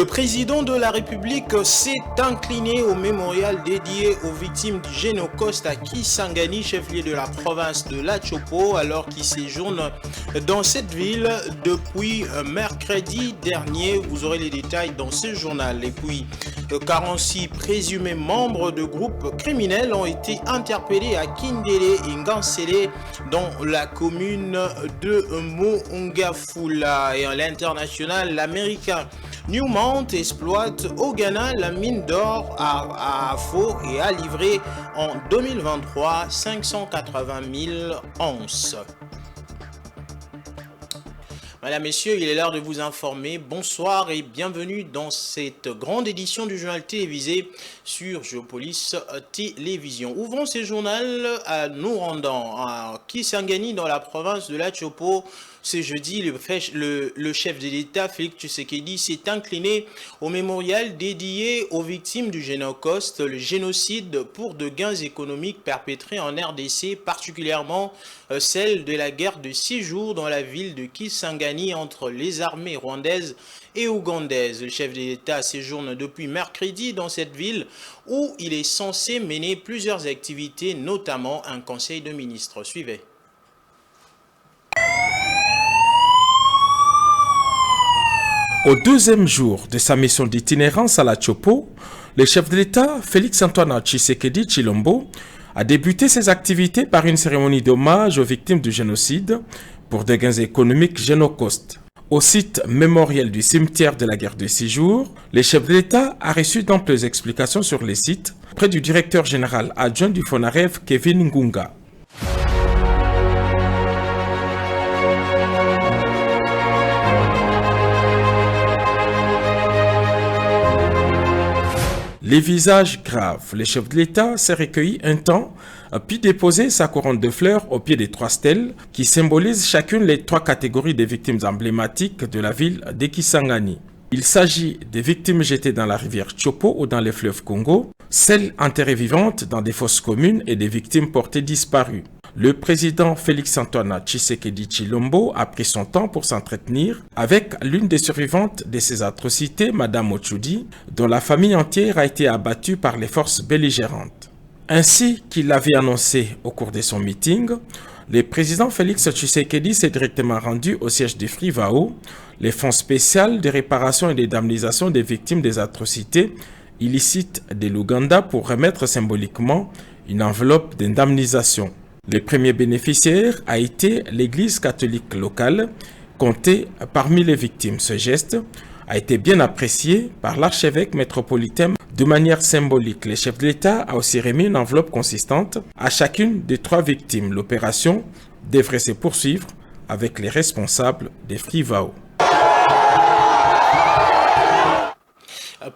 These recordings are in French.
Le président de la République s'est incliné au mémorial dédié aux victimes du génocide à Kisangani, chef-lieu de la province de l'Atchopo, alors qu'il séjourne dans cette ville depuis mercredi dernier. Vous aurez les détails dans ce journal. Et puis, 46 présumés membres de groupes criminels ont été interpellés à Kindele et Ngansele dans la commune de Mongafula. Et à l'international, l'américain Newmont exploite au Ghana la mine d'or à Afo et a livré en 2023 580 000 onces. Mesdames, Messieurs, il est l'heure de vous informer. Bonsoir et bienvenue dans cette grande édition du journal télévisé sur Géopolis Télévision. Ouvrons ce journal à nous rendant à Kisangani dans la province de l'Atchopo. Ce jeudi, le chef de l'État, Félix Tshisekedi, s'est incliné au mémorial dédié aux victimes du génocide, le génocide pour de gains économiques perpétrés en RDC, particulièrement celle de la guerre de 6 jours dans la ville de Kisangani entre les armées rwandaises et ougandaises. Le chef de l'État séjourne depuis mercredi dans cette ville où il est censé mener plusieurs activités, notamment un conseil de ministres. Suivez. Au deuxième jour de sa mission d'itinérance à l'Atchopo, le chef de l'État, Félix-Antoine Tshisekedi Tshilombo, a débuté ses activités par une cérémonie d'hommage aux victimes du génocide pour des gains économiques génocostes. Au site mémoriel du cimetière de la guerre de 6 jours, le chef de l'État a reçu d'amples explications sur les sites près du directeur général adjoint du FONAREV, Kevin Ngunga. Les visages graves, le chef de l'État s'est recueilli un temps, puis déposé sa couronne de fleurs au pied des 3 stèles qui symbolisent chacune les 3 catégories des victimes emblématiques de la ville de Kisangani. Il s'agit des victimes jetées dans la rivière Chopo ou dans les fleuves Congo, celles enterrées vivantes dans des fosses communes et des victimes portées disparues. Le président Félix-Antoine Tshisekedi Tshilombo a pris son temps pour s'entretenir avec l'une des survivantes de ces atrocités, Madame Ochudi, dont la famille entière a été abattue par les forces belligérantes. Ainsi qu'il l'avait annoncé au cours de son meeting, le président Félix Tshisekedi s'est directement rendu au siège du FRIVAO, les fonds spéciaux de réparation et d'indemnisation des victimes des atrocités illicites de l'Ouganda pour remettre symboliquement une enveloppe d'indemnisation. Le premier bénéficiaire a été l'église catholique locale, comptée parmi les victimes. Ce geste a été bien apprécié par l'archevêque métropolitain de manière symbolique. Le chef de l'État a aussi remis une enveloppe consistante à chacune des 3 victimes. L'opération devrait se poursuivre avec les responsables des FRIVAO.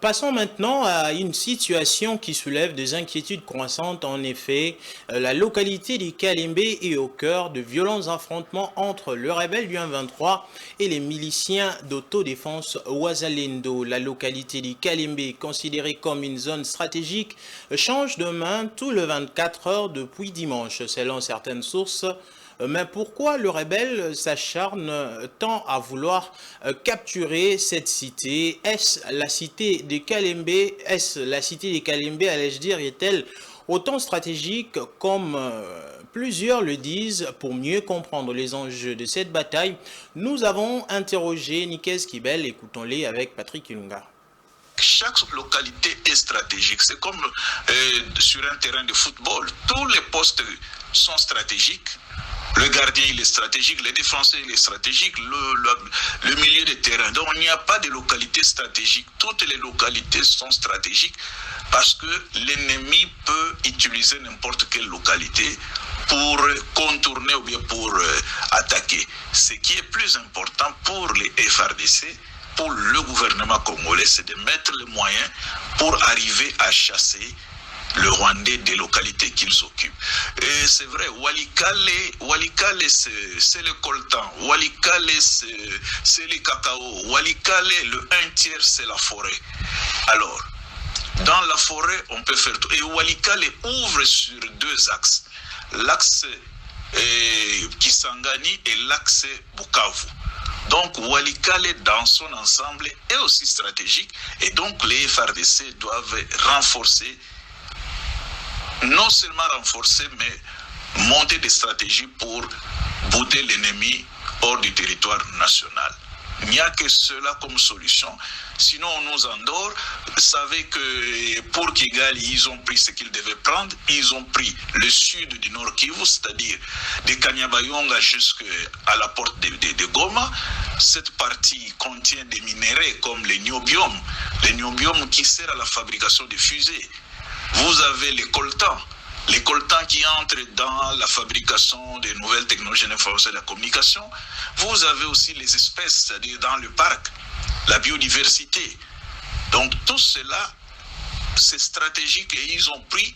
Passons maintenant à une situation qui soulève des inquiétudes croissantes. En effet, la localité de Kalembe est au cœur de violents affrontements entre le rebelle du 1-23 et les miliciens d'autodéfense Wazalendo. La localité de Kalembe, considérée comme une zone stratégique, change de main tous les 24 heures depuis dimanche, selon certaines sources. Mais pourquoi le rebelle s'acharne tant à vouloir capturer cette cité? Est-ce la cité de Kalembe? Est-ce la cité de Kalembe, allais-je dire, est-elle autant stratégique comme plusieurs le disent? Pour mieux comprendre les enjeux de cette bataille, nous avons interrogé Nikes Kibel. Écoutons-les avec Patrick Ilunga. Chaque localité est stratégique. C'est comme sur un terrain de football. Tous les postes sont stratégiques. Le gardien, il est stratégique, le défenseur, il est stratégique, le milieu de terrain. Donc, il n'y a pas de localité stratégique. Toutes les localités sont stratégiques parce que l'ennemi peut utiliser n'importe quelle localité pour contourner ou bien pour attaquer. Ce qui est plus important pour les FRDC, pour le gouvernement congolais, c'est de mettre les moyens pour arriver à chasser le Rwandais des localités qu'ils occupent. Et c'est vrai, Walikale c'est le coltan, Walikale c'est le cacao, Walikale le 1/3 c'est la forêt. Alors, dans la forêt, on peut faire tout. Et Walikale ouvre sur 2 axes. L'axe Kisangani et l'axe Bukavu. Donc Walikale dans son ensemble est aussi stratégique et donc les FRDC doivent renforcer, non seulement renforcer, mais monter des stratégies pour bouter l'ennemi hors du territoire national. Il n'y a que cela comme solution. Sinon, on nous endort. Vous savez que pour Kigali, ils ont pris ce qu'ils devaient prendre. Ils ont pris le sud du Nord Kivu, c'est-à-dire de Kanyabayonga jusqu'à la porte de Goma. Cette partie contient des minéraux comme les niobium qui sert à la fabrication de fusées. Vous avez les coltans qui entrent dans la fabrication des nouvelles technologies de l'information et de la communication. Vous avez aussi les espèces, c'est-à-dire dans le parc, la biodiversité. Donc tout cela, c'est stratégique et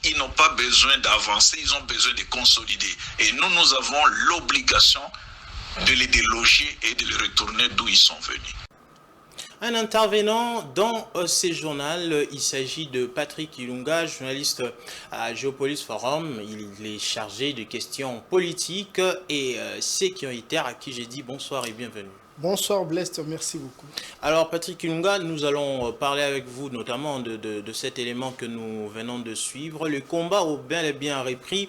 ils n'ont pas besoin d'avancer, ils ont besoin de consolider. Et nous avons l'obligation de les déloger et de les retourner d'où ils sont venus. Un intervenant dans ce journal, il s'agit de Patrick Ilunga, journaliste à Geopolis Forum. Il est chargé de questions politiques et sécuritaires, à qui j'ai dit bonsoir et bienvenue. Bonsoir Blest, merci beaucoup. Alors Patrick Ilunga, nous allons parler avec vous notamment de cet élément que nous venons de suivre. Le combat au bel et bien repris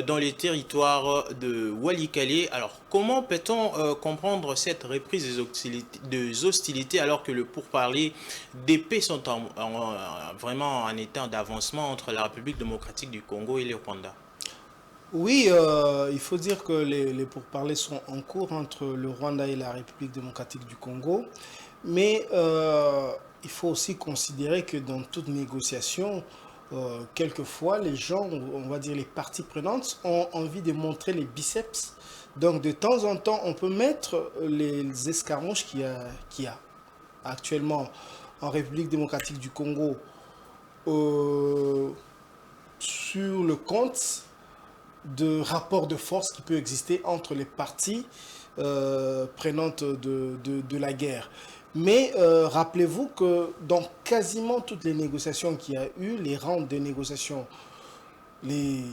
dans les territoires de Walikale. Alors comment peut-on comprendre cette reprise des hostilités alors que le pourparler des paix sont vraiment en état d'avancement entre la République démocratique du Congo et le Rwanda? Oui, il faut dire que les pourparlers sont en cours entre le Rwanda et la République démocratique du Congo. Mais il faut aussi considérer que dans toute négociation, quelquefois, les gens, on va dire les parties prenantes, ont envie de montrer les biceps. Donc, de temps en temps, on peut mettre les escarmouches qu'il y a actuellement en République démocratique du Congo sur le compte de rapport de force qui peut exister entre les parties prenantes de la guerre. Mais rappelez-vous que dans quasiment toutes les négociations qu'il y a eu, les rounds de négociations, les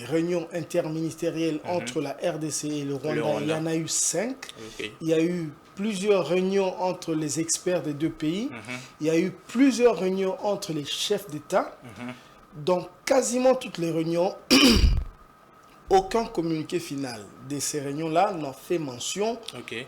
réunions interministérielles entre la RDC et le Rwanda, il y en a eu 5. Okay. Il y a eu plusieurs réunions entre les experts des deux pays. Il y a eu plusieurs réunions entre les chefs d'État. Dans quasiment toutes les réunions, aucun communiqué final de ces réunions-là n'a fait mention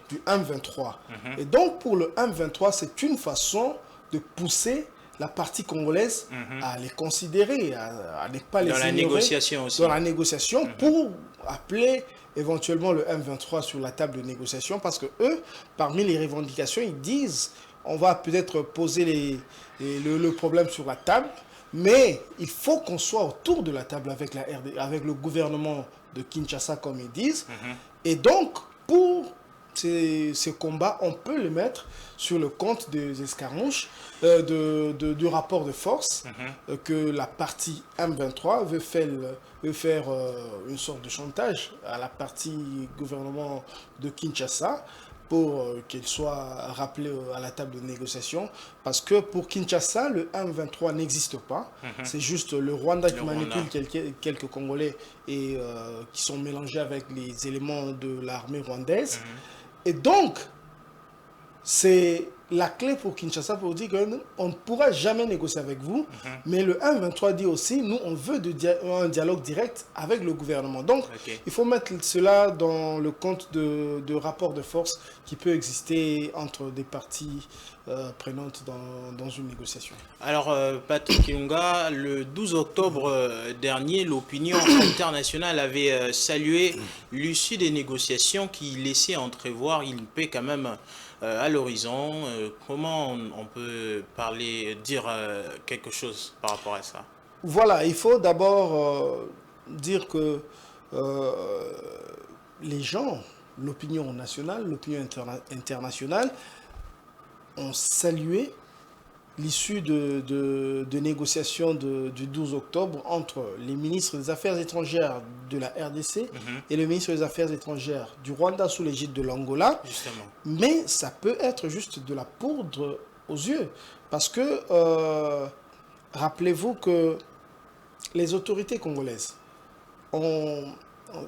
du M23. Et donc, pour le M23, c'est une façon de pousser la partie congolaise à les considérer, à ne pas les ignorer. Dans la négociation aussi. Dans la négociation, pour appeler éventuellement le M23 sur la table de négociation, parce que eux, parmi les revendications, ils disent, on va peut-être poser le problème sur la table, mais il faut qu'on soit autour de la table avec le gouvernement de Kinshasa, comme ils disent. Et donc, pour ce combat, on peut le mettre sur le compte des escarmouches, du rapport de force que la partie M23 veut faire une sorte de chantage à la partie gouvernement de Kinshasa, pour qu'il soit rappelé à la table de négociation. Parce que pour Kinshasa, le M23 n'existe pas. C'est juste le Rwanda qui manipule quelques Congolais et qui sont mélangés avec les éléments de l'armée rwandaise. Et donc, c'est la clé pour Kinshasa pour dire qu'on ne pourra jamais négocier avec vous. Mais le M23 dit aussi, nous, on veut un dialogue direct avec le gouvernement. Donc, il faut mettre cela dans le compte de rapport de force qui peut exister entre des parties prenantes dans une négociation. Alors, Patrick Ilunga, le 12 octobre dernier, l'opinion internationale avait salué l'issue des négociations qui laissait entrevoir une paix quand même à l'horizon. Comment on peut dire quelque chose par rapport à ça? Voilà, il faut d'abord dire que les gens, l'opinion nationale, l'opinion internationale, ont salué l'issue de négociations du 12 octobre entre les ministres des Affaires étrangères de la RDC et le ministre des Affaires étrangères du Rwanda sous l'égide de l'Angola. Mais ça peut être juste de la poudre aux yeux. Parce que, rappelez-vous que les autorités congolaises ont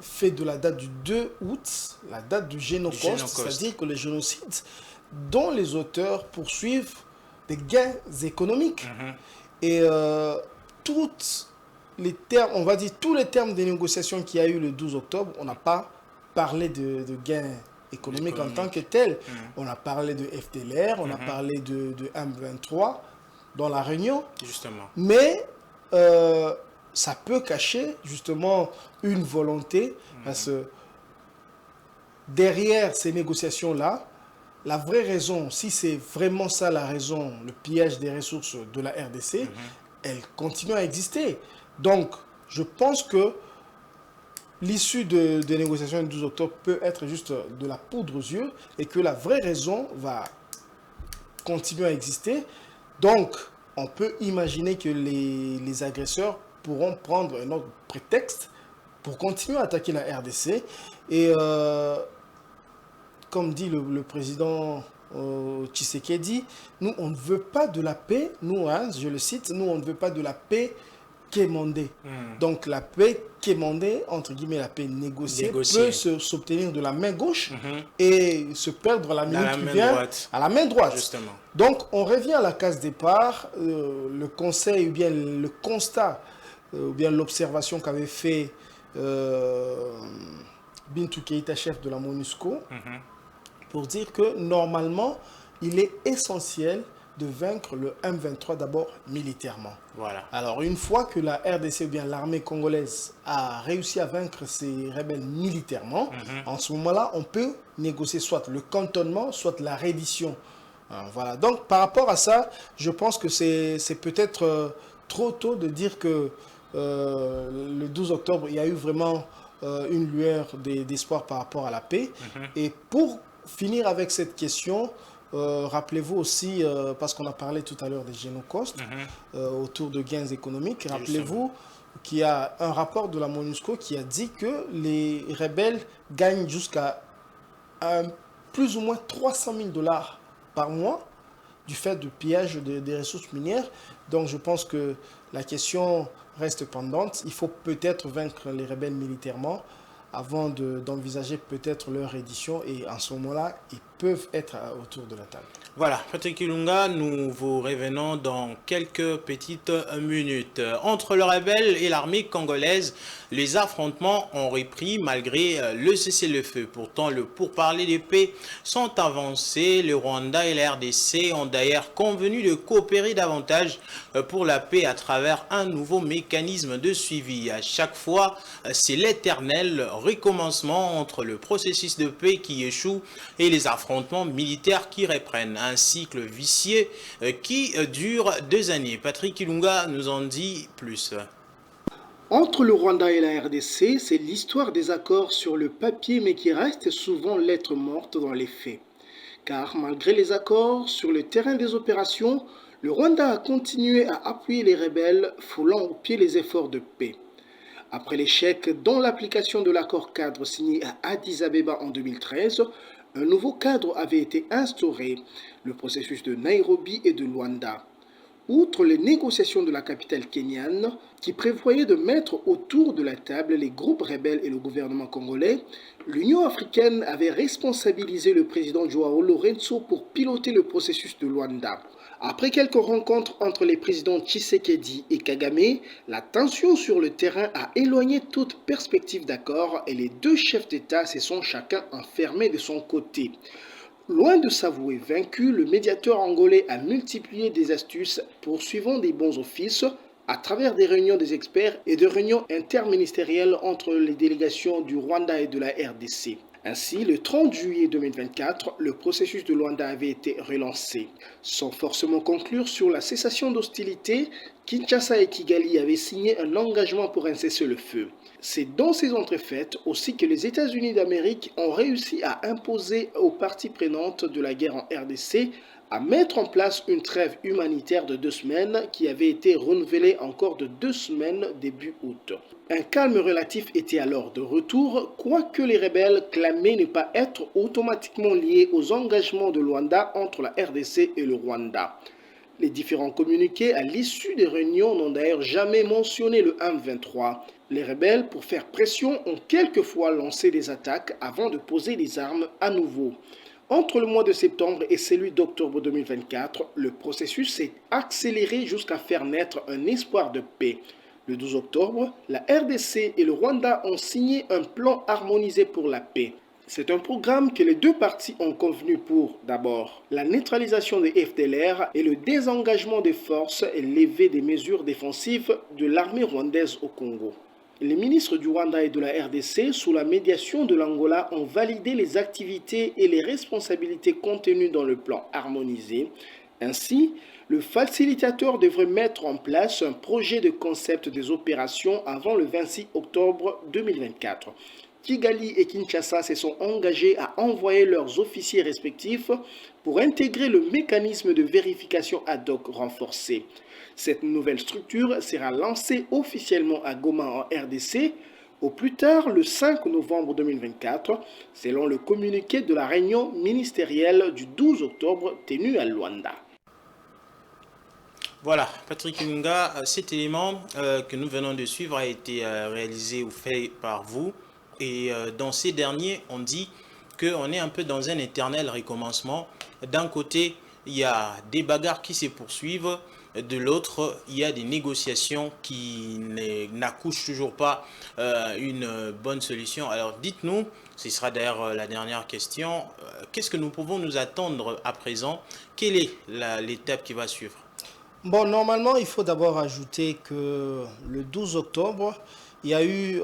fait de la date du 2 août la date du Génocoste, c'est-à-dire que le génocide dont les auteurs poursuivent des gains économiques. Et toutes les termes, on va dire tous les termes des négociations qu'il y a eu le 12 octobre, on n'a pas parlé de gains économiques en tant que tels. On a parlé de FDLR, on a parlé de M23 dans la réunion. Justement. Mais ça peut cacher justement une volonté, parce que derrière ces négociations-là, la vraie raison, si c'est vraiment ça la raison, le pillage des ressources de la RDC, elle continue à exister. Donc, je pense que l'issue des négociations du 12 octobre peut être juste de la poudre aux yeux et que la vraie raison va continuer à exister. Donc, on peut imaginer que les agresseurs pourront prendre un autre prétexte pour continuer à attaquer la RDC. Et comme dit le président Tshisekedi, nous, on ne veut pas de la paix. Nous, je le cite, nous, on ne veut pas de la paix quémandée. Donc, la paix quémandée, entre guillemets, la paix négociée, peut s'obtenir de la main gauche et se perdre à la minute qui vient à la main droite. Justement. Donc, on revient à la case départ. Le conseil ou bien le constat ou bien l'observation qu'avait fait Bintou Keïta, chef de la MONUSCO, pour dire que normalement, il est essentiel de vaincre le M23 d'abord militairement. Voilà. Alors, une fois que la RDC ou bien l'armée congolaise a réussi à vaincre ces rebelles militairement, en ce moment-là, on peut négocier soit le cantonnement, soit la reddition. Voilà. Donc, par rapport à ça, je pense que c'est peut-être trop tôt de dire que le 12 octobre, il y a eu vraiment une lueur d'espoir par rapport à la paix. Et pour finir avec cette question, rappelez-vous aussi, parce qu'on a parlé tout à l'heure des génocostes, autour de gains économiques, rappelez-vous qu'il y a un rapport de la MONUSCO qui a dit que les rebelles gagnent jusqu'à plus ou moins 300 000 $ par mois du fait du pillage des ressources minières. Donc je pense que la question reste pendante. Il faut peut-être vaincre les rebelles militairement avant d'envisager peut-être leur édition, et en ce moment-là, ils peuvent être autour de la table. Voilà, Patrick Ilunga, nous vous revenons dans quelques petites minutes. Entre le rebelle et l'armée congolaise, les affrontements ont repris malgré le cessez-le-feu. Pourtant, le pourparlers de paix sont avancés. Le Rwanda et la RDC ont d'ailleurs convenu de coopérer davantage pour la paix à travers un nouveau mécanisme de suivi. À chaque fois, c'est l'éternel recommencement entre le processus de paix qui échoue et les affrontements militaires qui reprennent. Un cycle vicieux qui dure 2 années. Patrick Ilunga nous en dit plus. Entre le Rwanda et la RDC, c'est l'histoire des accords sur le papier, mais qui reste souvent lettre morte dans les faits. Car malgré les accords sur le terrain des opérations, le Rwanda a continué à appuyer les rebelles, foulant au pied les efforts de paix. Après l'échec dans l'application de l'accord cadre signé à Addis Abeba en 2013, un nouveau cadre avait été instauré, le processus de Nairobi et de Luanda. Outre les négociations de la capitale kenyane, qui prévoyaient de mettre autour de la table les groupes rebelles et le gouvernement congolais, l'Union africaine avait responsabilisé le président Joao Lourenço pour piloter le processus de Luanda. Après quelques rencontres entre les présidents Tshisekedi et Kagame, la tension sur le terrain a éloigné toute perspective d'accord et les deux chefs d'État se sont chacun enfermés de son côté. Loin de s'avouer vaincu, le médiateur angolais a multiplié des astuces poursuivant des bons offices à travers des réunions des experts et des réunions interministérielles entre les délégations du Rwanda et de la RDC. Ainsi, le 30 juillet 2024, le processus de Luanda avait été relancé. Sans forcément conclure sur la cessation d'hostilité, Kinshasa et Kigali avaient signé un engagement pour un cessez-le-feu. C'est dans ces entrefaites aussi que les États-Unis d'Amérique ont réussi à imposer aux parties prenantes de la guerre en RDC à mettre en place une trêve humanitaire de 2 semaines qui avait été renouvelée encore de 2 semaines début août. Un calme relatif était alors de retour, quoique les rebelles clamaient ne pas être automatiquement liés aux engagements de Luanda entre la RDC et le Rwanda. Les différents communiqués à l'issue des réunions n'ont d'ailleurs jamais mentionné le M23. Les rebelles, pour faire pression, ont quelquefois lancé des attaques avant de poser les armes à nouveau. Entre le mois de septembre et celui d'octobre 2024, le processus s'est accéléré jusqu'à faire naître un espoir de paix. Le 12 octobre, la RDC et le Rwanda ont signé un plan harmonisé pour la paix. C'est un programme que les deux parties ont convenu pour, d'abord, la neutralisation des FDLR et le désengagement des forces et levée des mesures défensives de l'armée rwandaise au Congo. Les ministres du Rwanda et de la RDC, sous la médiation de l'Angola, ont validé les activités et les responsabilités contenues dans le plan harmonisé. Ainsi, le facilitateur devrait mettre en place un projet de concept des opérations avant le 26 octobre 2024. Kigali et Kinshasa se sont engagés à envoyer leurs officiers respectifs pour intégrer le mécanisme de vérification ad hoc renforcé. Cette nouvelle structure sera lancée officiellement à Goma en RDC au plus tard le 5 novembre 2024, selon le communiqué de la réunion ministérielle du 12 octobre tenue à Luanda. Voilà, Patrick Lunga, cet élément que nous venons de suivre a été réalisé ou fait par vous. Et dans ces derniers, on dit qu'on est un peu dans un éternel recommencement. D'un côté, il y a des bagarres qui se poursuivent. De l'autre, il y a des négociations qui n'accouchent toujours pas une bonne solution. Alors dites-nous, ce sera d'ailleurs la dernière question, qu'est-ce que nous pouvons nous attendre à présent? Quelle est l'étape qui va suivre? Bon, normalement, il faut d'abord ajouter que le 12 octobre, il y a eu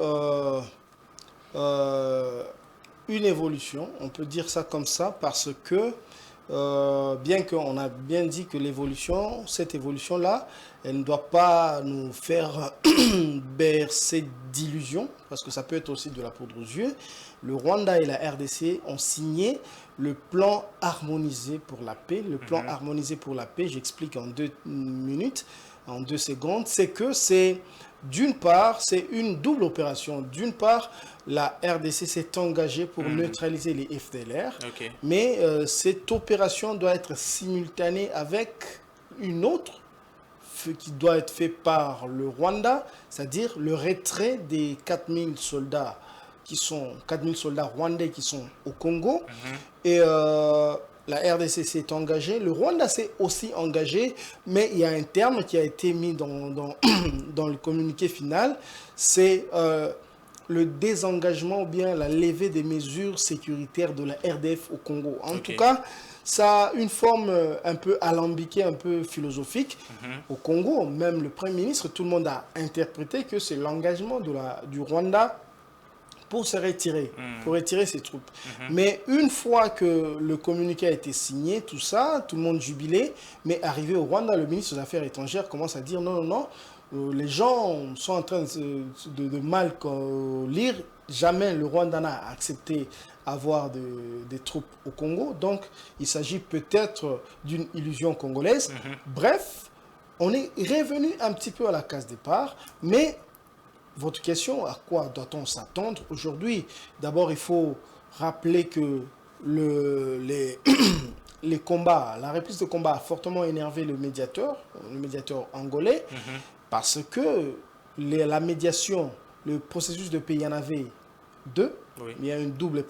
une évolution, on peut dire ça comme ça, parce que bien qu'on a bien dit que cette évolution-là, elle ne doit pas nous faire bercer d'illusions, parce que ça peut être aussi de la poudre aux yeux. Le Rwanda et la RDC ont signé le plan harmonisé pour la paix. Le plan harmonisé pour la paix, j'explique en 2 minutes, en 2 secondes, c'est que d'une part, c'est une double opération. D'une part, la RDC s'est engagée pour neutraliser les FDLR, mais cette opération doit être simultanée avec une autre qui doit être faite par le Rwanda, c'est-à-dire le retrait des 4000 soldats rwandais qui sont au Congo. Et la RDC s'est engagée, le Rwanda s'est aussi engagé, mais il y a un terme qui a été mis dans le communiqué final, c'est le désengagement ou bien la levée des mesures sécuritaires de la RDF au Congo. En tout cas, ça a une forme un peu alambiquée, un peu philosophique. Au Congo, même le Premier ministre, tout le monde a interprété que c'est l'engagement du Rwanda pour se retirer, pour retirer ses troupes. Mais une fois que le communiqué a été signé, tout ça, tout le monde jubilé, mais arrivé au Rwanda, le ministre des Affaires étrangères commence à dire non, les gens sont en train de mal lire. Jamais le Rwanda n'a accepté avoir des troupes au Congo, donc il s'agit peut-être d'une illusion congolaise. Bref, on est revenu un petit peu à la case départ, mais votre question, à quoi doit-on s'attendre aujourd'hui? D'abord, il faut rappeler que les combats, la reprise de combat a fortement énervé le médiateur angolais, parce que la médiation, le processus de paix, il y en avait 2. Il y a un double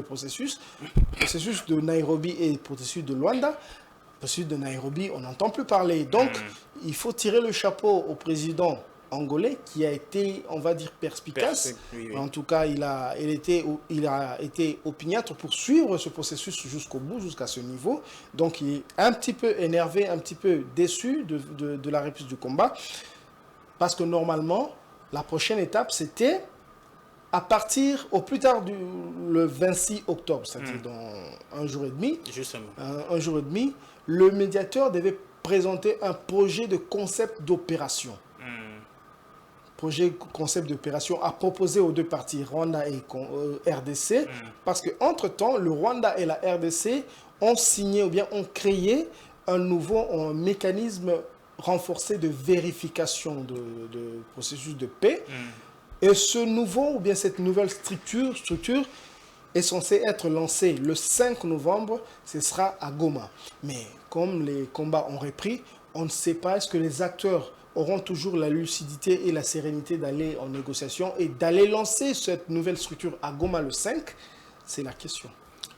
processus. Le processus de Nairobi et le processus de Luanda. Le processus de Nairobi, on n'entend plus parler. Donc, il faut tirer le chapeau au président angolais qui a été, on va dire, perspicace. En tout cas, il a été opiniâtre pour suivre ce processus jusqu'au bout, jusqu'à ce niveau. Donc, il est un petit peu énervé, un petit peu déçu de la reprise du combat. Parce que normalement, la prochaine étape, c'était à partir, au plus tard, le 26 octobre, c'est-à-dire dans un jour et demi. Justement. Un jour et demi, le médiateur devait présenter un projet de concept d'opération. Projet concept d'opération à proposer aux deux parties, Rwanda et RDC, parce qu'entre-temps, le Rwanda et la RDC ont signé ou bien ont créé un nouveau mécanisme renforcé de vérification de processus de paix. Et ce nouveau ou bien cette nouvelle structure est censé être lancé le 5 novembre, ce sera à Goma. Mais comme les combats ont repris, on ne sait pas est-ce que les acteurs auront toujours la lucidité et la sérénité d'aller en négociation et d'aller lancer cette nouvelle structure à Goma le 5. C'est la question.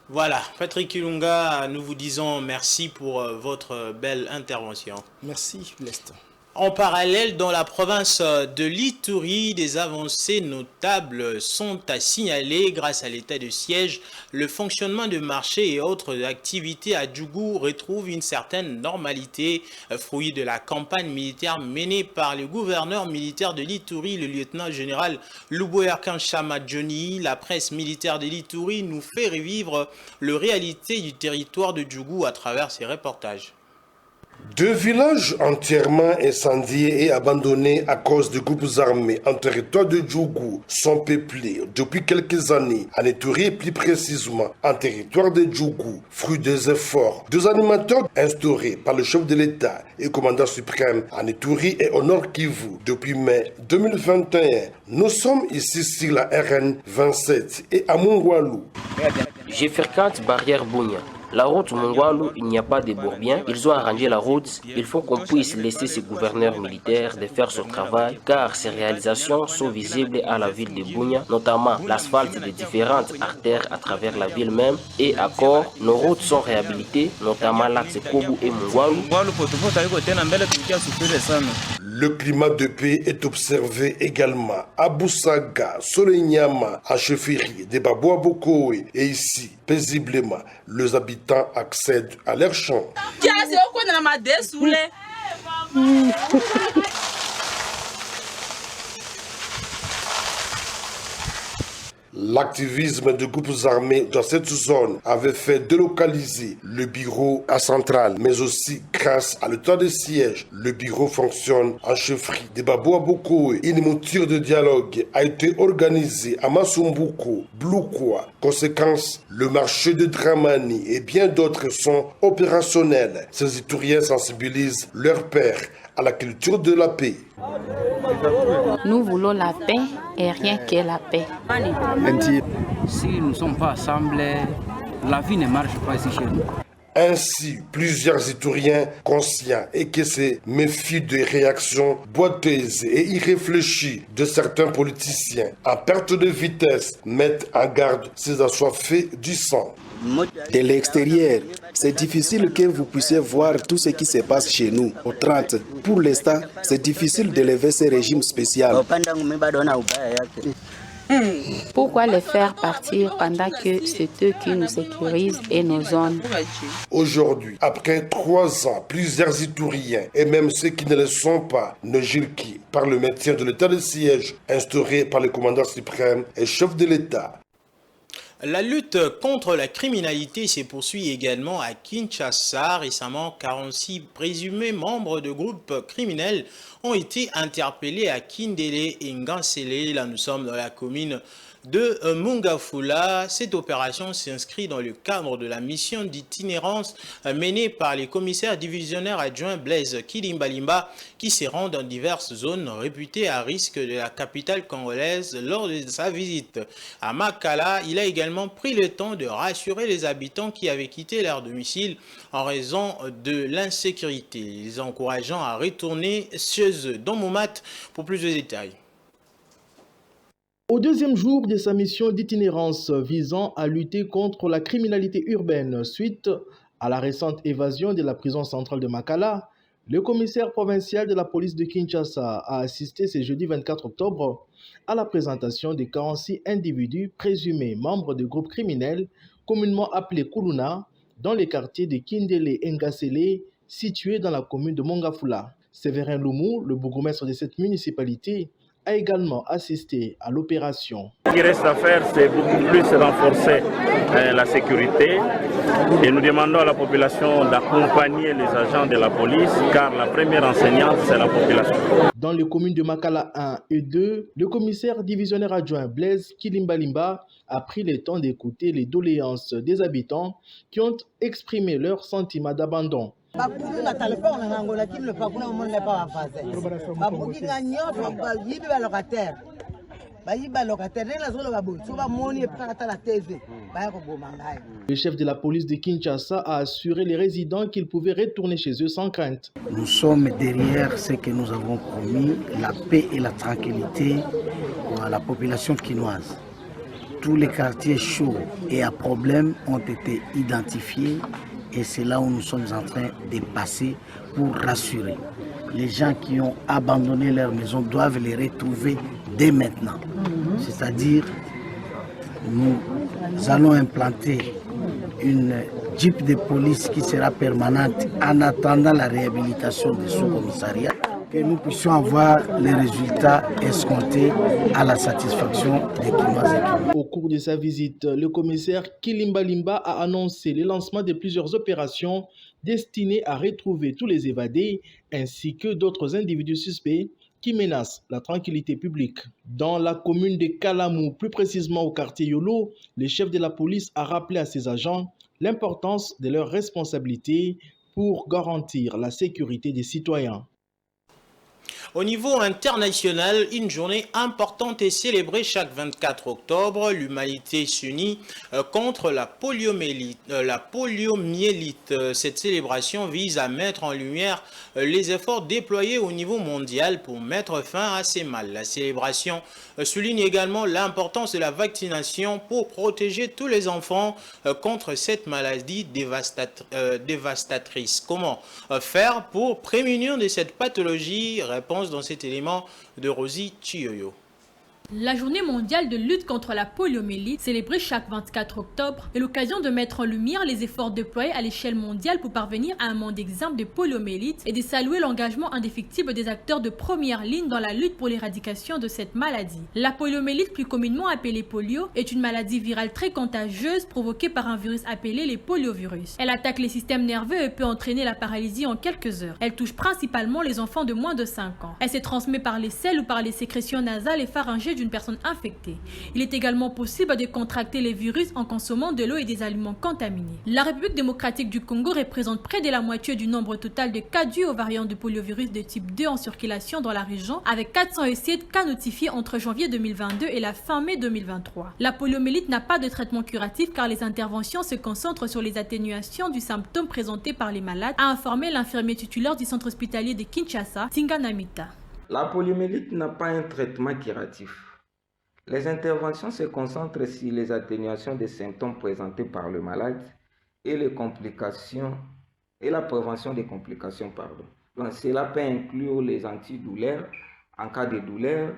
Voilà, Patrick Ilunga, nous vous disons merci pour votre belle intervention. Merci, Lest. En parallèle, dans la province de l'Ituri, des avancées notables sont à signaler grâce à l'état de siège. Le fonctionnement de marché et autres activités à Djougou retrouve une certaine normalité, fruit de la campagne militaire menée par le gouverneur militaire de l'Ituri, le lieutenant-général Luboerkan Chama-Johnny. La presse militaire de l'Ituri nous fait revivre la réalité du territoire de Djougou à travers ses reportages. 2 villages entièrement incendiés et abandonnés à cause de groupes armés en territoire de Djougou sont peuplés depuis quelques années, en Ituri et plus précisément en territoire de Djougou, fruit des efforts des animateurs instaurés par le chef de l'État et commandant suprême en Ituri et au Nord Kivu depuis mai 2021. Nous sommes ici sur la RN 27 et à Mungwalu. J'ai fréquente barrière Bounia. La route Mungwalu, il n'y a pas de bourbiens. Ils ont arrangé la route. Il faut qu'on puisse laisser ce gouverneur militaire de faire son travail, car ses réalisations sont visibles à la ville de Bounia, notamment l'asphalte de différentes artères à travers la ville même. Et à Kor, nos routes sont réhabilitées, notamment l'axe Kobu et Mungwalu. Le climat de paix est observé également à Boussaga, Solenyama, à chefferie de Baboua Bokoé. Et ici, paisiblement, les habitants accèdent à leurs champs. L'activisme de groupes armés dans cette zone avait fait délocaliser le bureau à Centrale, mais aussi grâce à l'état de siège, le bureau fonctionne en chefferie de Baboua Bokoé. Une mouture de dialogue a été organisée à Masumbuko, Blukwa. Conséquence, le marché de Dramani et bien d'autres sont opérationnels. Ces Ituriens sensibilisent leurs pairs à la culture de la paix. Nous voulons la paix et rien que la paix. Si nous ne sommes pas assemblés, la vie ne marche pas ici chez nous. Ainsi, plusieurs Ituriens conscients et qui se méfient des réactions boiteuses et irréfléchies de certains politiciens en perte de vitesse mettent en garde ces assoiffés du sang. De l'extérieur, c'est difficile que vous puissiez voir tout ce qui se passe chez nous, au 30. Pour l'instant, c'est difficile d'élever ce régime spécial. Pourquoi les faire partir pendant que c'est eux qui nous sécurisent et nos zones? Aujourd'hui, après 3 ans, plusieurs Ituriens, et même ceux qui ne le sont pas, ne jurent qui, par le maintien de l'état de siège instauré par le commandant suprême et chef de l'État. La lutte contre la criminalité se poursuit également à Kinshasa. Récemment, 46 présumés membres de groupes criminels ont été interpellés à Kindele et Ngansele. Là, nous sommes dans la commune de Mungafula. Cette opération s'inscrit dans le cadre de la mission d'itinérance menée par les commissaires divisionnaires adjoints Blaise Kilimbalimba qui se rend dans diverses zones réputées à risque de la capitale congolaise. Lors de sa visite à Makala, il a également pris le temps de rassurer les habitants qui avaient quitté leur domicile en raison de l'insécurité, les encourageant à retourner chez eux. Dans Momat, pour plus de détails. Au deuxième jour de sa mission d'itinérance visant à lutter contre la criminalité urbaine suite à la récente évasion de la prison centrale de Makala, le commissaire provincial de la police de Kinshasa a assisté ce jeudi 24 octobre à la présentation de 46 individus présumés membres de groupes criminels communément appelés Kuluna dans les quartiers de Kindele et Ngasele situés dans la commune de Mongafula. Séverin Loumou, le bourgmestre de cette municipalité, a également assisté à l'opération. Ce qui reste à faire, c'est beaucoup plus renforcer la sécurité et nous demandons à la population d'accompagner les agents de la police car la première enseignante, c'est la population. Dans les communes de Makala 1 et 2, le commissaire divisionnaire adjoint Blaise Kilimbalimba a pris le temps d'écouter les doléances des habitants qui ont exprimé leur sentiment d'abandon. Le chef de la police de Kinshasa a assuré les résidents qu'ils pouvaient retourner chez eux sans crainte. Nous sommes derrière ce que nous avons promis, la paix et la tranquillité à la population quinoise. Tous les quartiers chauds et à problème ont été identifiés et c'est là où nous sommes en train de passer pour rassurer. Les gens qui ont abandonné leur maison doivent les retrouver dès maintenant. C'est-à-dire, nous allons implanter une jeep de police qui sera permanente en attendant la réhabilitation des sous-commissariats, que nous puissions avoir les résultats escomptés à la satisfaction des Kinoises et Kinois. Au cours de sa visite, le commissaire Kilimba Limba a annoncé le lancement de plusieurs opérations destinées à retrouver tous les évadés ainsi que d'autres individus suspects qui menacent la tranquillité publique. Dans la commune de Kalamou, plus précisément au quartier Yolo, le chef de la police a rappelé à ses agents l'importance de leurs responsabilités pour garantir la sécurité des citoyens. Au niveau international, une journée importante est célébrée chaque 24 octobre. L'humanité s'unit contre la poliomyélite. Cette célébration vise à mettre en lumière les efforts déployés au niveau mondial pour mettre fin à ces mâles. La célébration souligne également l'importance de la vaccination pour protéger tous les enfants contre cette maladie dévastatrice. Comment faire pour prémunir de cette pathologie? Réponse dans cet élément de Rosie Chioyo. La journée mondiale de lutte contre la poliomyélite, célébrée chaque 24 octobre, est l'occasion de mettre en lumière les efforts déployés à l'échelle mondiale pour parvenir à un monde exempt de poliomyélite et de saluer l'engagement indéfectible des acteurs de première ligne dans la lutte pour l'éradication de cette maladie. La poliomyélite, plus communément appelée polio, est une maladie virale très contagieuse provoquée par un virus appelé les poliovirus. Elle attaque les systèmes nerveux et peut entraîner la paralysie en quelques heures. Elle touche principalement les enfants de moins de 5 ans. Elle se transmet par les selles ou par les sécrétions nasales et pharyngées d'une personne infectée. Il est également possible de contracter les virus en consommant de l'eau et des aliments contaminés. La République démocratique du Congo représente près de la moitié du nombre total de cas dus aux variants de poliovirus de type 2 en circulation dans la région, avec 407 cas notifiés entre janvier 2022 et la fin mai 2023. La poliomyélite n'a pas de traitement curatif car les interventions se concentrent sur les atténuations du symptôme présenté par les malades, a informé l'infirmier titulaire du centre hospitalier de Kinshasa, Tinganamita. La poliomyélite n'a pas un traitement curatif. Les interventions se concentrent sur les atténuations des symptômes présentés par le malade et les complications et la prévention des complications. Donc, cela peut inclure les antidouleurs en cas de douleur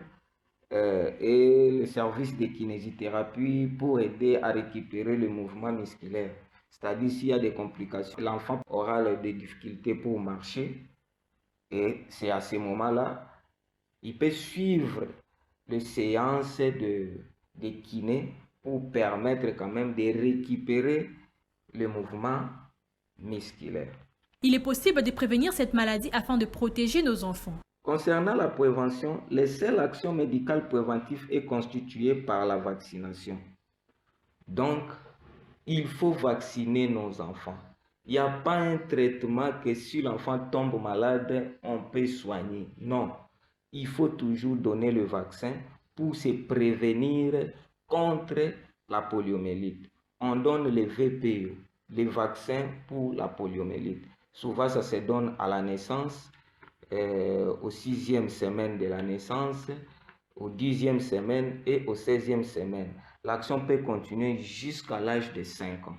et le service de kinésithérapie pour aider à récupérer le mouvement musculaire. C'est-à-dire s'il y a des complications, l'enfant aura des difficultés pour marcher et c'est à ce moment-là, il peut suivre les séances de kiné pour permettre quand même de récupérer le mouvement musculaire. Il est possible de prévenir cette maladie afin de protéger nos enfants. Concernant la prévention, les seules actions médicales préventives est constituée par la vaccination. Donc, il faut vacciner nos enfants. Il n'y a pas un traitement que si l'enfant tombe malade, on peut soigner. Non. Il faut toujours donner le vaccin pour se prévenir contre la poliomyélite. On donne les VPE, les vaccins pour la poliomyélite. Souvent, ça se donne à la naissance, au 6e semaine de la naissance, au 10e semaine et au 16e semaine. L'action peut continuer jusqu'à l'âge de 5 ans.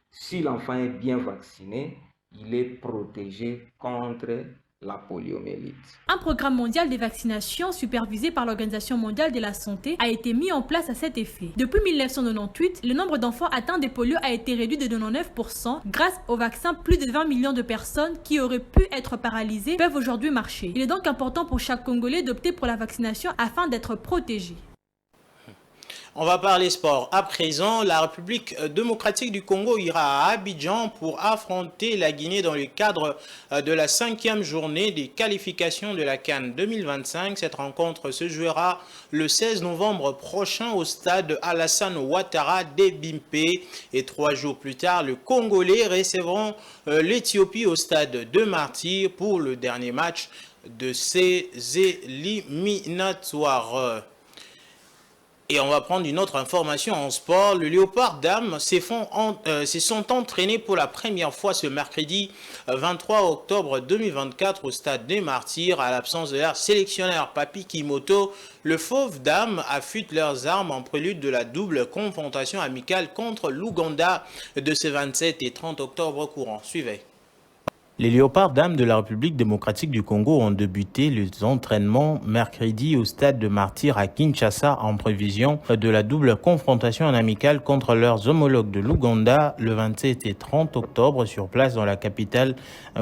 Si l'enfant est bien vacciné, il est protégé contre la poliomyélite. Un programme mondial de vaccination supervisé par l'Organisation mondiale de la santé a été mis en place à cet effet. Depuis 1998, le nombre d'enfants atteints de polio a été réduit de 99%. Grâce au vaccin, plus de 20 millions de personnes qui auraient pu être paralysées peuvent aujourd'hui marcher. Il est donc important pour chaque Congolais d'opter pour la vaccination afin d'être protégé. On va parler sport. À présent, la République démocratique du Congo ira à Abidjan pour affronter la Guinée dans le cadre de la 5e journée des qualifications de la CAN 2025. Cette rencontre se jouera le 16 novembre prochain au stade Alassane Ouattara d'Ebimpe. Et 3 jours plus tard, les Congolais recevront l'Éthiopie au stade de Martyr pour le dernier match de ces éliminatoires. Et on va prendre une autre information en sport. Le Léopard Dames se sont entraînés pour la première fois ce mercredi 23 octobre 2024 au stade des Martyrs à l'absence de leur sélectionneur Papi Kimoto. Le Fauve Dames affûtent leurs armes en prélude de la double confrontation amicale contre l'Ouganda de ce 27 et 30 octobre courant. Suivez. Les Léopards Dames de la République démocratique du Congo ont débuté les entraînements mercredi au stade de Martyrs à Kinshasa en prévision de la double confrontation en amicale contre leurs homologues de l'Ouganda le 27 et 30 octobre sur place dans la capitale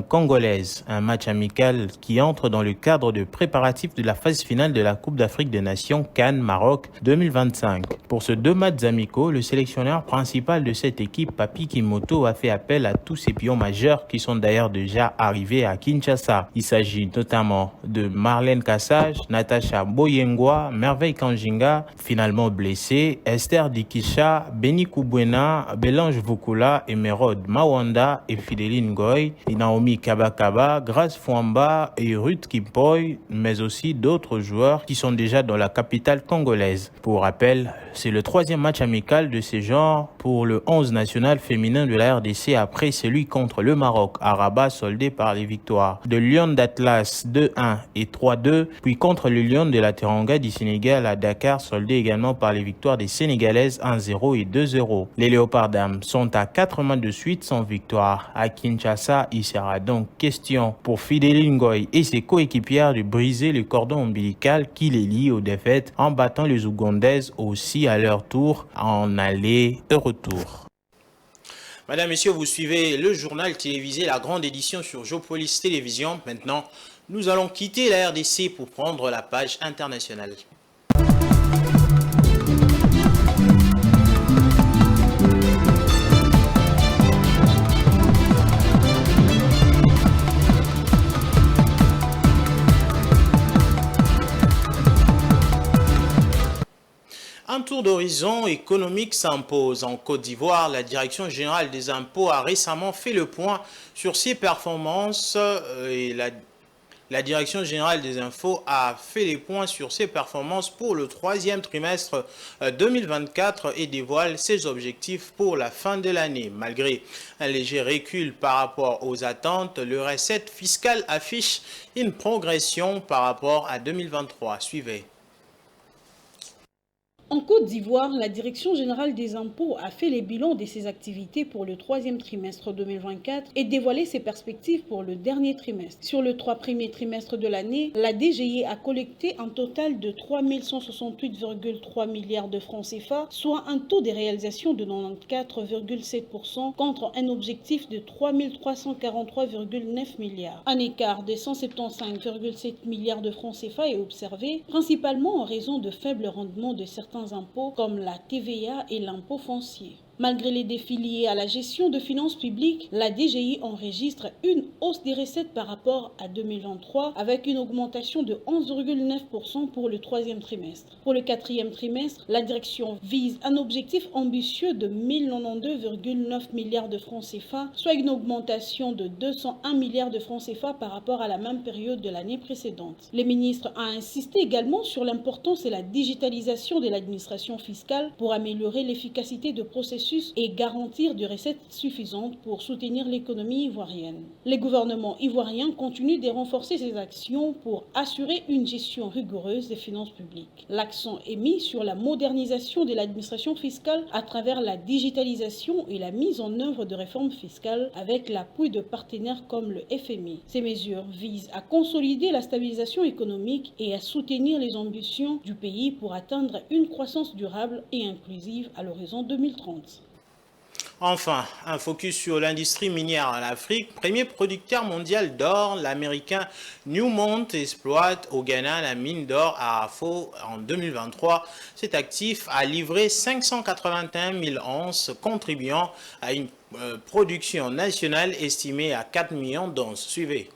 congolaise. Un match amical qui entre dans le cadre de préparatifs de la phase finale de la Coupe d'Afrique des Nations Cannes Maroc 2025. Pour ces deux matchs amicaux, le sélectionneur principal de cette équipe, Papi Kimoto, a fait appel à tous ses pions majeurs qui sont d'ailleurs déjà arrivés à Kinshasa. Il s'agit notamment de Marlène Kassage, Natacha Boyengwa, Merveille Kanjinga, finalement blessée, Esther Dikisha, Beni Kubwena, Belange Vukula, Emerode Mawanda et Fideline Goy, Naomi Kabakaba, Grace Fouamba et Ruth Kimpoy, mais aussi d'autres joueurs qui sont déjà dans la capitale congolaise. Pour rappel, c'est le troisième match amical de ce genre pour le 11 national féminin de la RDC après celui contre le Maroc à Rabat soldé par les victoires de Lyon d'Atlas 2-1 et 3-2, puis contre le Lyon de la Teranga du Sénégal à Dakar soldé également par les victoires des Sénégalaises 1-0 et 2-0. Les Léopards Dames sont à 4 matchs de suite sans victoire. À Kinshasa, il sera donc question pour Fideline Ngoy et ses coéquipières de briser le cordon ombilical qui les lie aux défaites en battant les Ougandaises aussi à leur tour en aller et retour. Madame, Messieurs, vous suivez le journal télévisé, la grande édition sur Geopolis Télévision. Maintenant, nous allons quitter la RDC pour prendre la page internationale. Un tour d'horizon économique s'impose. En Côte d'Ivoire, la Direction générale des impôts a récemment fait le point sur ses performances et la Direction générale des impôts a fait les points sur ses performances pour le troisième trimestre 2024 et dévoile ses objectifs pour la fin de l'année. Malgré un léger recul par rapport aux attentes, le recette fiscale affiche une progression par rapport à 2023. Suivez. En Côte d'Ivoire, la Direction générale des impôts a fait les bilans de ses activités pour le troisième trimestre 2024 et dévoilé ses perspectives pour le dernier trimestre. Sur le 3 premiers trimestres de l'année, la DGI a collecté un total de 3 168,3 milliards de francs CFA, soit un taux de réalisation de 94,7% contre un objectif de 3 343,9 milliards. Un écart de 175,7 milliards de francs CFA est observé, principalement en raison de faibles rendements de certains impôts comme la TVA et l'impôt foncier. Malgré les défis liés à la gestion de finances publiques, la DGI enregistre une hausse des recettes par rapport à 2023 avec une augmentation de 11,9% pour le troisième trimestre. Pour le quatrième trimestre, la direction vise un objectif ambitieux de 1092,9 milliards de francs CFA, soit une augmentation de 201 milliards de francs CFA par rapport à la même période de l'année précédente. Le ministre a insisté également sur l'importance de la digitalisation de l'administration fiscale pour améliorer l'efficacité de processus et garantir des recettes suffisantes pour soutenir l'économie ivoirienne. Le gouvernement ivoirien continue de renforcer ses actions pour assurer une gestion rigoureuse des finances publiques. L'accent est mis sur la modernisation de l'administration fiscale à travers la digitalisation et la mise en œuvre de réformes fiscales avec l'appui de partenaires comme le FMI. Ces mesures visent à consolider la stabilisation économique et à soutenir les ambitions du pays pour atteindre une croissance durable et inclusive à l'horizon 2030. Enfin, un focus sur l'industrie minière en Afrique. Premier producteur mondial d'or, l'américain Newmont exploite au Ghana la mine d'or à Afo en 2023. Cet actif a livré 581 000 onces, contribuant à une production nationale estimée à 4 millions d'onces. Suivez.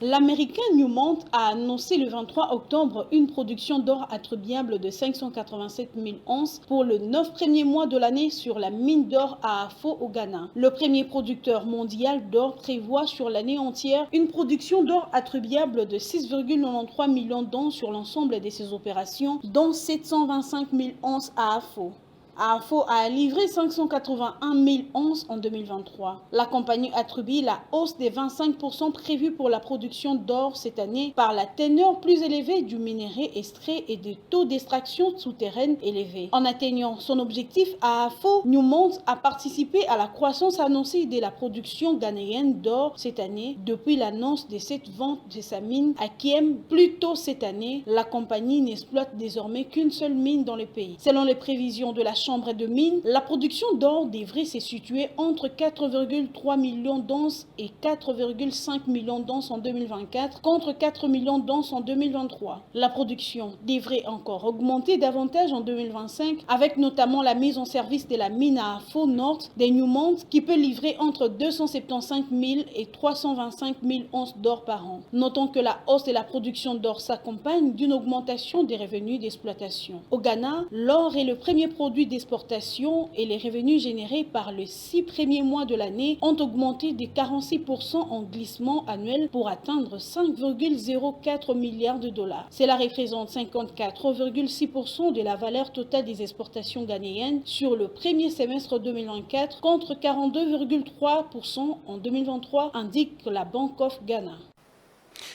L'américain Newmont a annoncé le 23 octobre une production d'or attribuable de 587 000 onces pour le 9 premiers mois de l'année sur la mine d'or à Afo au Ghana. Le premier producteur mondial d'or prévoit sur l'année entière une production d'or attribuable de 6,93 millions d'onces sur l'ensemble de ses opérations, dont 725 000 onces à Afo. Afo a livré 581 000 onces en 2023. La compagnie attribue la hausse des 25% prévue pour la production d'or cette année par la teneur plus élevée du minerai extrait et des taux d'extraction souterraine élevés. En atteignant son objectif à Afo, Newmont a participé à la croissance annoncée de la production ghanéenne d'or cette année depuis l'annonce de cette vente de sa mine à Kiem. Plus tôt cette année, la compagnie n'exploite désormais qu'une seule mine dans le pays. Selon les prévisions de la Chambre de mine, la production d'or devrait se situer entre 4,3 millions d'onces et 4,5 millions d'onces en 2024 contre 4 millions d'onces en 2023. La production devrait encore augmenter davantage en 2025 avec notamment la mise en service de la mine à Afo Nord de Newmont qui peut livrer entre 275 000 et 325 000 onces d'or par an. Notons que la hausse de la production d'or s'accompagne d'une augmentation des revenus d'exploitation. Au Ghana, l'or est le premier produit d'exportation et les revenus générés par les 6 premiers mois de l'année ont augmenté de 46% en glissement annuel pour atteindre 5,04 milliards de dollars. Cela représente 54,6% de la valeur totale des exportations ghanéennes sur le premier semestre 2024 contre 42,3% en 2023, indique la Bank of Ghana.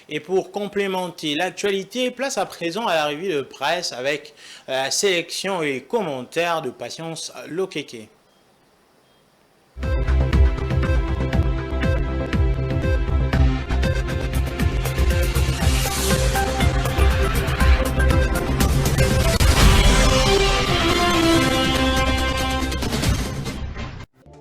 Et pour complémenter l'actualité, place à présent à la revue de presse avec la sélection et les commentaires de Patience Lokeke.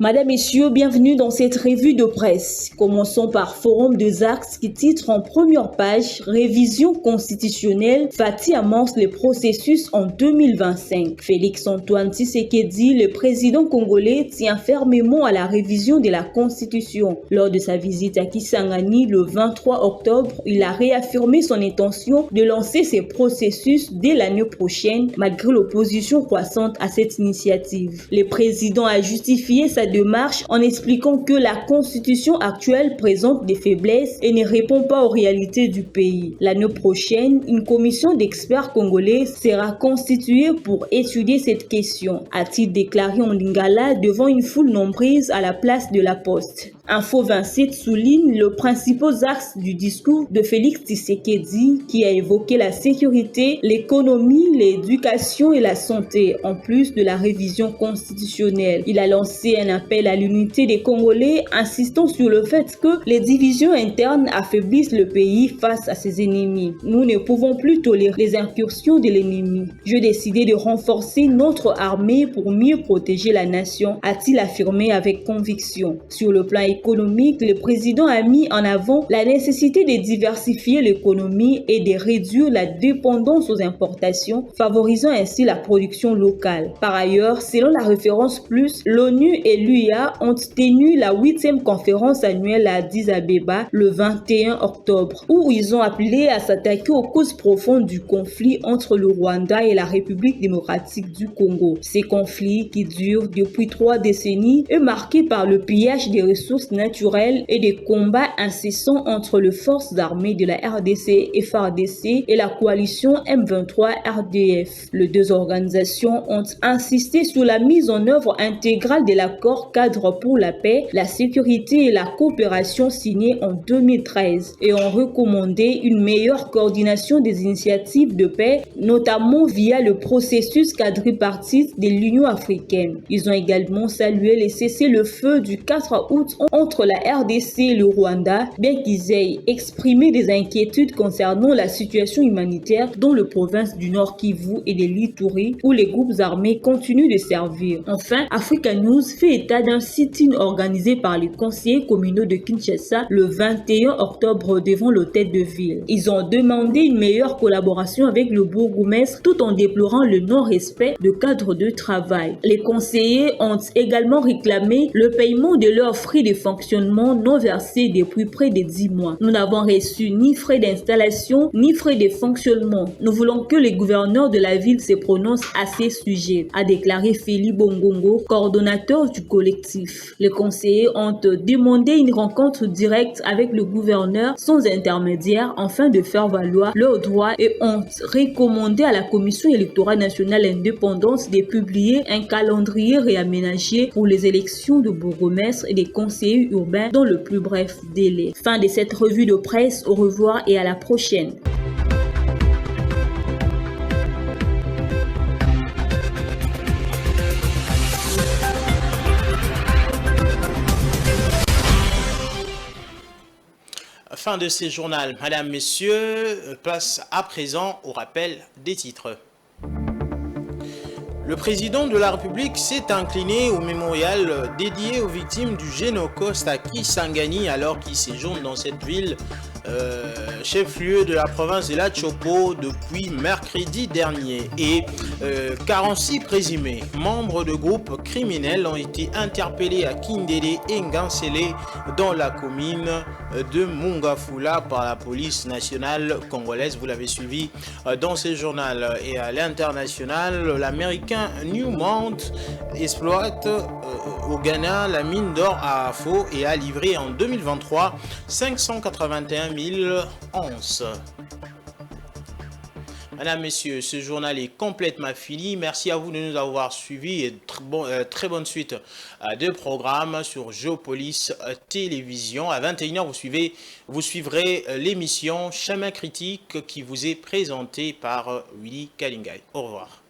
Madame, Messieurs, bienvenue dans cette revue de presse. Commençons par Forum des Axes qui titre en première page « Révision constitutionnelle, Fati amorce le processus en 2025 ». Félix-Antoine Tshisekedi, le président congolais, tient fermement à la révision de la Constitution. Lors de sa visite à Kisangani le 23 octobre, il a réaffirmé son intention de lancer ce processus dès l'année prochaine, malgré l'opposition croissante à cette initiative. Le président a justifié sa démarche en expliquant que la constitution actuelle présente des faiblesses et ne répond pas aux réalités du pays. L'année prochaine, une commission d'experts congolais sera constituée pour étudier cette question, a-t-il déclaré en lingala devant une foule nombreuse à la place de la Poste. Info 27 souligne les principaux axes du discours de Félix Tshisekedi qui a évoqué la sécurité, l'économie, l'éducation et la santé, en plus de la révision constitutionnelle. Il a lancé un appel à l'unité des Congolais, insistant sur le fait que les divisions internes affaiblissent le pays face à ses ennemis. Nous ne pouvons plus tolérer les incursions de l'ennemi. J'ai décidé de renforcer notre armée pour mieux protéger la nation, a-t-il affirmé avec conviction. Sur le plan économique, le président a mis en avant la nécessité de diversifier l'économie et de réduire la dépendance aux importations, favorisant ainsi la production locale. Par ailleurs, selon la référence plus, l'ONU et l'UIA ont tenu la 8e conférence annuelle à Addis Abeba le 21 octobre, où ils ont appelé à s'attaquer aux causes profondes du conflit entre le Rwanda et la République démocratique du Congo. Ces conflits, qui durent depuis 3 décennies, est marqué par le pillage des ressources naturelles et des combats incessants entre les forces armées de la RDC et FARDC et la coalition M23 RDF. Les deux organisations ont insisté sur la mise en œuvre intégrale de l'accord cadre pour la paix, la sécurité et la coopération signé en 2013 et ont recommandé une meilleure coordination des initiatives de paix, notamment via le processus quadripartite de l'Union africaine. Ils ont également salué les cessez-le-feu du 4 août entre la RDC et le Rwanda, bien qu'ils aient exprimé des inquiétudes concernant la situation humanitaire dans les provinces du Nord Kivu et de l'Ituri, où les groupes armés continuent de servir. Enfin, Africa News fait état d'un sit-in organisé par les conseillers communaux de Kinshasa le 21 octobre devant l'hôtel de ville. Ils ont demandé une meilleure collaboration avec le bourgmestre tout en déplorant le non-respect de cadre de travail. Les conseillers ont également réclamé le paiement de leurs frais de fonctionnement non versés depuis près de 10 mois. Nous n'avons reçu ni frais d'installation, ni frais de fonctionnement. Nous voulons que les gouverneurs de la ville se prononcent à ces sujets, a déclaré Félix Bongongo, coordonnateur du collectif. Les conseillers ont demandé une rencontre directe avec le gouverneur sans intermédiaire afin de faire valoir leurs droits et ont recommandé à la Commission électorale nationale indépendante de publier un calendrier réaménagé pour les élections de bourgmestre et des conseillers urbains dans le plus bref délai. Fin de cette revue de presse, au revoir et à la prochaine. Fin de ces journaux. Madame, Messieurs, place à présent au rappel des titres. Le président de la République s'est incliné au mémorial dédié aux victimes du Génocoste à Kisangani alors qu'il séjourne dans cette ville, chef-lieu de la province de la Chopo depuis mercredi dernier. Et 46 présumés membres de groupes criminels ont été interpellés à Kindélé et Ngansele dans la commune de Mungafula par la police nationale congolaise. Vous l'avez suivi dans ce journal. Et à l'international, l'américain Newmont exploite au Ghana la mine d'or à Afo et a livré en 2023 581 000 onces. Madame, Messieurs, ce journal est complètement fini. Merci à vous de nous avoir suivis et très bonne suite de programmes sur Géopolis Télévision. À 21h, vous suivrez l'émission Chemin Critique qui vous est présentée par Willy Kalingay. Au revoir.